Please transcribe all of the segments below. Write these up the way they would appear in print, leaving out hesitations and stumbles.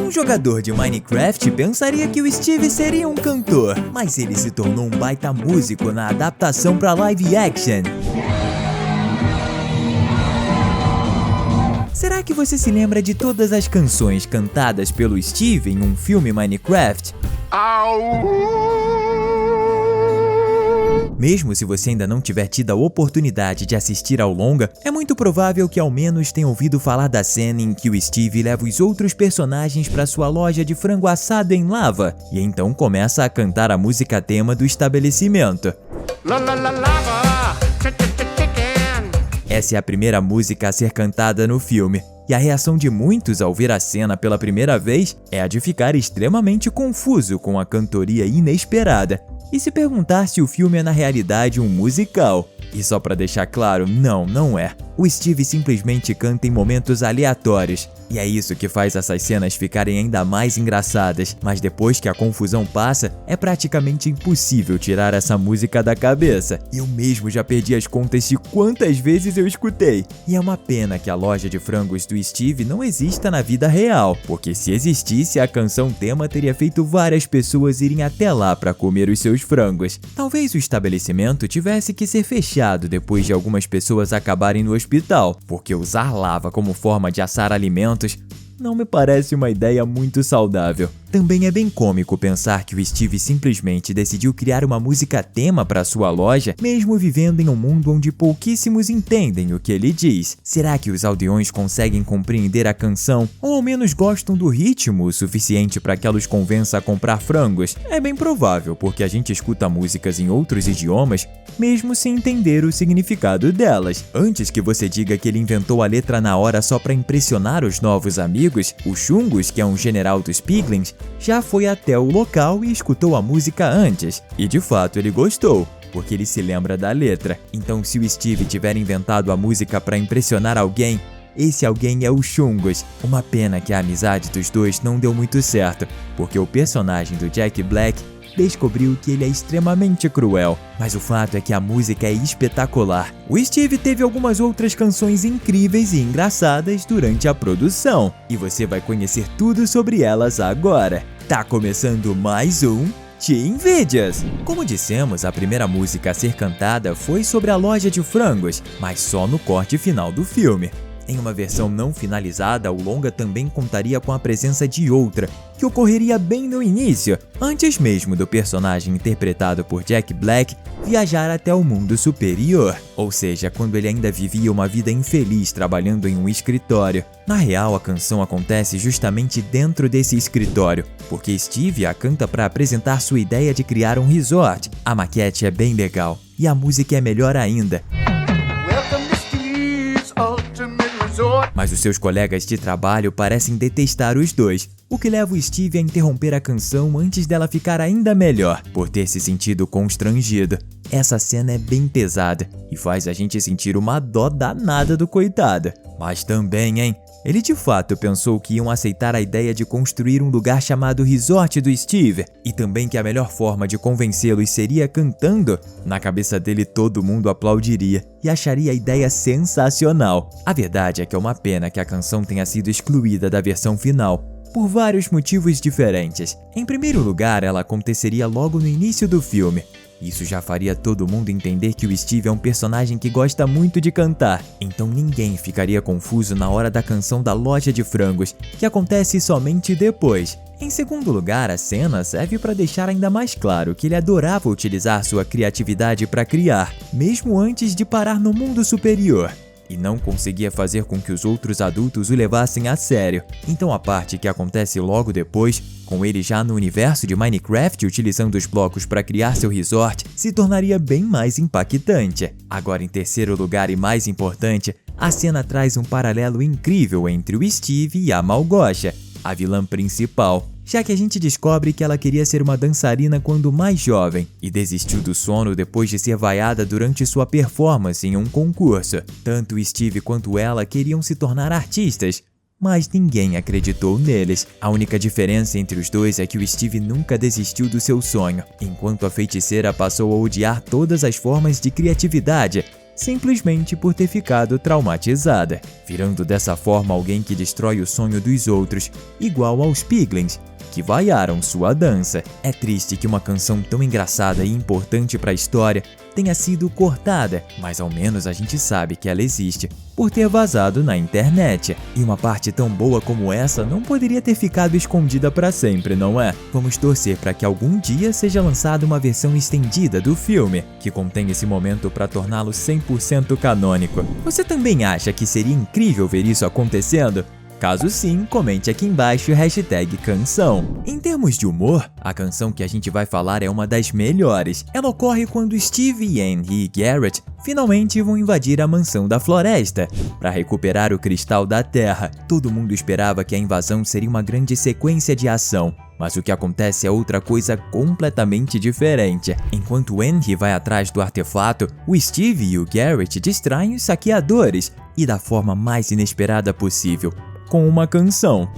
Um jogador de Minecraft pensaria que o Steve seria um cantor, mas ele se tornou um baita músico na adaptação para live action. Será que você se lembra de todas as canções cantadas pelo Steve em um filme Minecraft? Mesmo se você ainda não tiver tido a oportunidade de assistir ao longa, é muito provável que ao menos tenha ouvido falar da cena em que o Steve leva os outros personagens para sua loja de frango assado em lava e então começa a cantar a música tema do estabelecimento. Essa é a primeira música a ser cantada no filme, e a reação de muitos ao ver a cena pela primeira vez é a de ficar extremamente confuso com a cantoria inesperada e se perguntar se o filme é na realidade um musical. E só pra deixar claro, não é. O Steve simplesmente canta em momentos aleatórios. E é isso que faz essas cenas ficarem ainda mais engraçadas. Mas depois que a confusão passa, é praticamente impossível tirar essa música da cabeça. Eu mesmo já perdi as contas de quantas vezes eu escutei. E é uma pena que a loja de frangos do Steve não exista na vida real. Porque se existisse, a canção tema teria feito várias pessoas irem até lá para comer os seus frangos. Talvez o estabelecimento tivesse que ser fechado depois de algumas pessoas acabarem no hospital, porque usar lava como forma de assar alimentos não me parece uma ideia muito saudável. Também é bem cômico pensar que o Steve simplesmente decidiu criar uma música tema para sua loja, mesmo vivendo em um mundo onde pouquíssimos entendem o que ele diz. Será que os aldeões conseguem compreender a canção, ou ao menos gostam do ritmo o suficiente para que ela os convença a comprar frangos? É bem provável, porque a gente escuta músicas em outros idiomas, mesmo sem entender o significado delas. Antes que você diga que ele inventou a letra na hora só para impressionar os novos amigos, o Chungus, que é um general dos Piglins, já foi até o local e escutou a música antes. E de fato ele gostou, porque ele se lembra da letra. Então se o Steve tiver inventado a música para impressionar alguém, esse alguém é o Chungus. Uma pena que a amizade dos dois não deu muito certo, porque o personagem do Jack Black descobriu que ele é extremamente cruel, mas o fato é que a música é espetacular. O Steve teve algumas outras canções incríveis e engraçadas durante a produção, e você vai conhecer tudo sobre elas agora. Tá começando mais um Team Videos! Como dissemos, a primeira música a ser cantada foi sobre a loja de frangos, mas só no corte final do filme. Em uma versão não finalizada, o longa também contaria com a presença de outra, que ocorreria bem no início, antes mesmo do personagem interpretado por Jack Black viajar até o mundo superior, ou seja, quando ele ainda vivia uma vida infeliz trabalhando em um escritório. Na real, a canção acontece justamente dentro desse escritório, porque Steve a canta para apresentar sua ideia de criar um resort. A maquete é bem legal, e a música é melhor ainda. Mas os seus colegas de trabalho parecem detestar os dois, o que leva o Steve a interromper a canção antes dela ficar ainda melhor, por ter se sentido constrangido. Essa cena é bem pesada e faz a gente sentir uma dó danada do coitado. Mas também, ele de fato pensou que iam aceitar a ideia de construir um lugar chamado Resort do Steve, e também que a melhor forma de convencê-los seria cantando. Na cabeça dele todo mundo aplaudiria e acharia a ideia sensacional. A verdade é que é uma pena que a canção tenha sido excluída da versão final, por vários motivos diferentes. Em primeiro lugar, ela aconteceria logo no início do filme. Isso já faria todo mundo entender que o Steve é um personagem que gosta muito de cantar, então ninguém ficaria confuso na hora da canção da loja de frangos, que acontece somente depois. Em segundo lugar, a cena serve para deixar ainda mais claro que ele adorava utilizar sua criatividade para criar, mesmo antes de parar no mundo superior, e não conseguia fazer com que os outros adultos o levassem a sério. Então a parte que acontece logo depois, com ele já no universo de Minecraft utilizando os blocos para criar seu resort, se tornaria bem mais impactante. Agora, em terceiro lugar e mais importante, a cena traz um paralelo incrível entre o Steve e a Malgosia, a vilã principal, já que a gente descobre que ela queria ser uma dançarina quando mais jovem e desistiu do sono depois de ser vaiada durante sua performance em um concurso. Tanto o Steve quanto ela queriam se tornar artistas, mas ninguém acreditou neles. A única diferença entre os dois é que o Steve nunca desistiu do seu sonho, enquanto a feiticeira passou a odiar todas as formas de criatividade simplesmente por ter ficado traumatizada, virando dessa forma alguém que destrói o sonho dos outros, igual aos Piglins, que vaiaram sua dança. É triste que uma canção tão engraçada e importante para a história tenha sido cortada, mas ao menos a gente sabe que ela existe, por ter vazado na internet. E uma parte tão boa como essa não poderia ter ficado escondida para sempre, não é? Vamos torcer para que algum dia seja lançada uma versão estendida do filme, que contém esse momento para torná-lo 100% canônico. Você também acha que seria incrível ver isso acontecendo? Caso sim, comente aqui embaixo #canção. Em termos de humor, a canção que a gente vai falar é uma das melhores. Ela ocorre quando Steve, Henry e Garrett finalmente vão invadir a mansão da floresta para recuperar o cristal da Terra. Todo mundo esperava que a invasão seria uma grande sequência de ação, mas o que acontece é outra coisa completamente diferente. Enquanto Henry vai atrás do artefato, o Steve e o Garrett distraem os saqueadores, e da forma mais inesperada possível, com uma canção.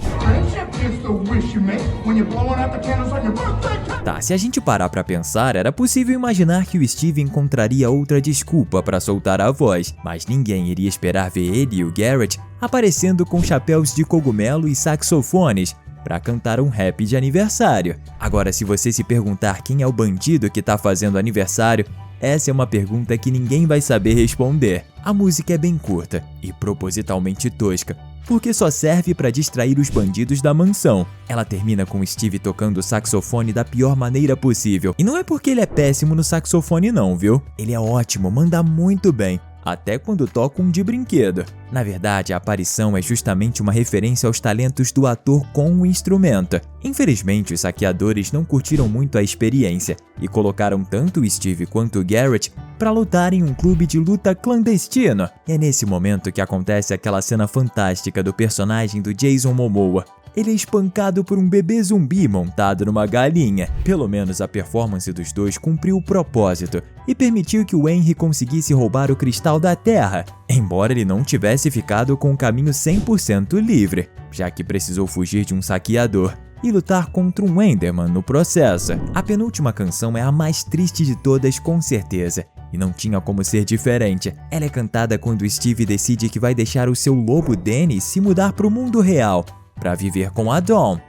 Tá, se a gente parar pra pensar, era possível imaginar que o Steve encontraria outra desculpa pra soltar a voz, mas ninguém iria esperar ver ele e o Garrett aparecendo com chapéus de cogumelo e saxofones pra cantar um rap de aniversário. Agora, se você se perguntar quem é o bandido que tá fazendo aniversário, essa é uma pergunta que ninguém vai saber responder. A música é bem curta e propositalmente tosca, porque só serve para distrair os bandidos da mansão. Ela termina com Steve tocando o saxofone da pior maneira possível. E não é porque ele é péssimo no saxofone não, viu? Ele é ótimo, manda muito bem, até quando toca um de brinquedo. Na verdade, a aparição é justamente uma referência aos talentos do ator com o instrumento. Infelizmente, os saqueadores não curtiram muito a experiência e colocaram tanto o Steve quanto o Garrett para lutar em um clube de luta clandestino. E é nesse momento que acontece aquela cena fantástica do personagem do Jason Momoa. Ele é espancado por um bebê zumbi montado numa galinha. Pelo menos a performance dos dois cumpriu o propósito e permitiu que o Henry conseguisse roubar o cristal da Terra, embora ele não tivesse ficado com o caminho 100% livre, já que precisou fugir de um saqueador e lutar contra um Enderman no processo. A penúltima canção é a mais triste de todas, com certeza, e não tinha como ser diferente. Ela é cantada quando Steve decide que vai deixar o seu lobo Dennis se mudar para o mundo real para viver com a Dawn.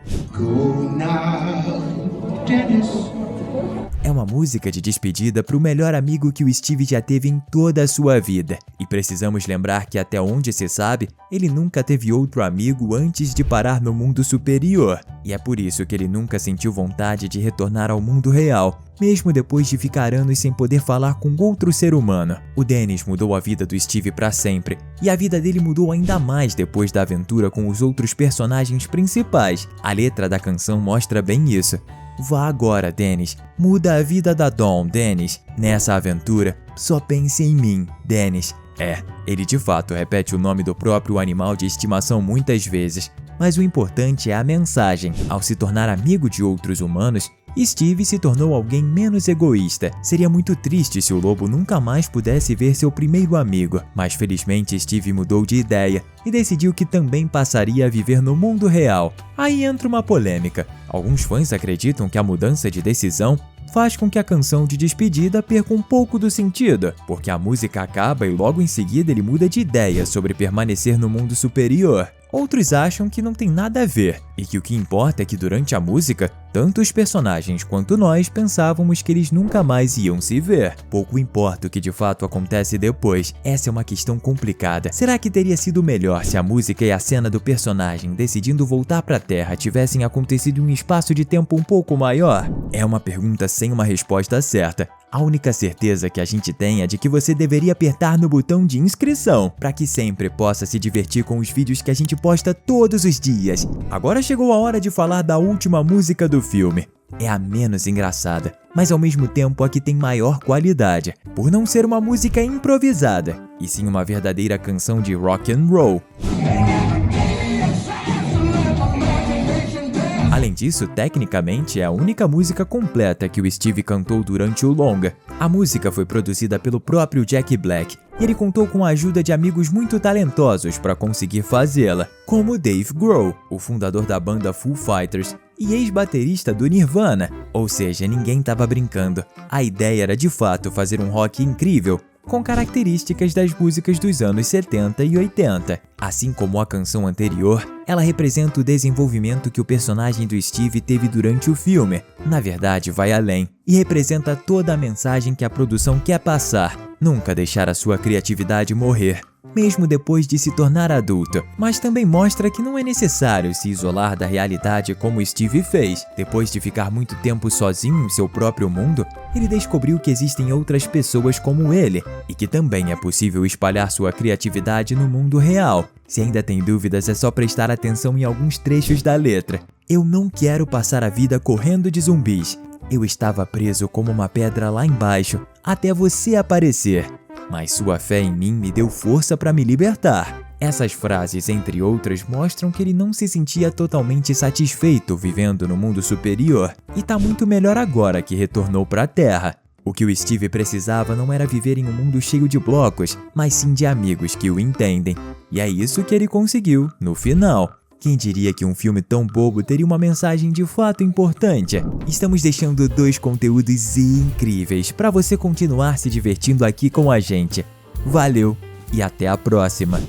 É uma música de despedida para o melhor amigo que o Steve já teve em toda a sua vida. E precisamos lembrar que, até onde se sabe, ele nunca teve outro amigo antes de parar no mundo superior. E é por isso que ele nunca sentiu vontade de retornar ao mundo real, mesmo depois de ficar anos sem poder falar com outro ser humano. O Dennis mudou a vida do Steve para sempre, e a vida dele mudou ainda mais depois da aventura com os outros personagens principais. A letra da canção mostra bem isso. Vá agora, Dennis. Muda a vida da Dawn, Dennis. Nessa aventura, só pense em mim, Dennis. Ele de fato repete o nome do próprio animal de estimação muitas vezes, mas o importante é a mensagem. Ao se tornar amigo de outros humanos, Steve se tornou alguém menos egoísta. Seria muito triste se o lobo nunca mais pudesse ver seu primeiro amigo, mas felizmente Steve mudou de ideia e decidiu que também passaria a viver no mundo real. Aí entra uma polêmica. Alguns fãs acreditam que a mudança de decisão faz com que a canção de despedida perca um pouco do sentido, porque a música acaba e logo em seguida ele muda de ideia sobre permanecer no mundo superior. Outros acham que não tem nada a ver, e que o que importa é que durante a música, tanto os personagens quanto nós pensávamos que eles nunca mais iam se ver. Pouco importa o que de fato acontece depois, essa é uma questão complicada. Será que teria sido melhor se a música e a cena do personagem decidindo voltar para a Terra tivessem acontecido em um espaço de tempo um pouco maior? É uma pergunta sem uma resposta certa. A única certeza que a gente tem é de que você deveria apertar no botão de inscrição para que sempre possa se divertir com os vídeos que a gente posta todos os dias. Agora chegou a hora de falar da última música do filme. É a menos engraçada, mas ao mesmo tempo a que tem maior qualidade, por não ser uma música improvisada, e sim uma verdadeira canção de rock and roll. Além disso, tecnicamente é a única música completa que o Steve cantou durante o longa. A música foi produzida pelo próprio Jack Black e ele contou com a ajuda de amigos muito talentosos para conseguir fazê-la, como Dave Grohl, o fundador da banda Foo Fighters e ex-baterista do Nirvana. Ou seja, ninguém estava brincando. A ideia era de fato fazer um rock incrível, com características das músicas dos anos 70 e 80. Assim como a canção anterior, ela representa o desenvolvimento que o personagem do Steve teve durante o filme. Na verdade, vai além e representa toda a mensagem que a produção quer passar. Nunca deixar a sua criatividade morrer, mesmo depois de se tornar adulto, mas também mostra que não é necessário se isolar da realidade como Steve fez. Depois de ficar muito tempo sozinho em seu próprio mundo, ele descobriu que existem outras pessoas como ele e que também é possível espalhar sua criatividade no mundo real. Se ainda tem dúvidas, é só prestar atenção em alguns trechos da letra. Eu não quero passar a vida correndo de zumbis. Eu estava preso como uma pedra lá embaixo, até você aparecer. Mas sua fé em mim me deu força para me libertar. Essas frases, entre outras, mostram que ele não se sentia totalmente satisfeito vivendo no mundo superior e tá muito melhor agora que retornou para a Terra. O que o Steve precisava não era viver em um mundo cheio de blocos, mas sim de amigos que o entendem. E é isso que ele conseguiu, no final. Quem diria que um filme tão bobo teria uma mensagem de fato importante? Estamos deixando 2 conteúdos incríveis para você continuar se divertindo aqui com a gente. Valeu e até a próxima!